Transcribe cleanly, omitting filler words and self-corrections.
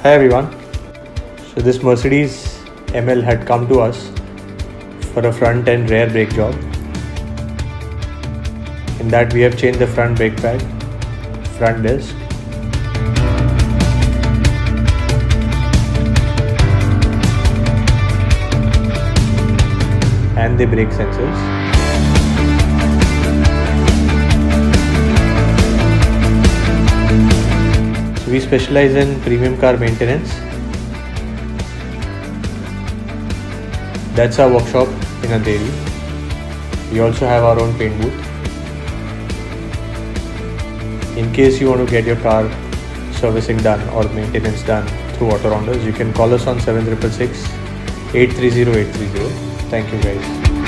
Hi everyone. So this Mercedes ML had come to us for a front and rear brake job. In that we have changed the front brake pad, front disc, and the brake sensors. We specialize in premium car maintenance. That's our workshop in Andheri. We also have our own paint booth. In case you want to get your car servicing done or maintenance done through Auto Rounders, you can call us on 7666 830 830. Thank you guys.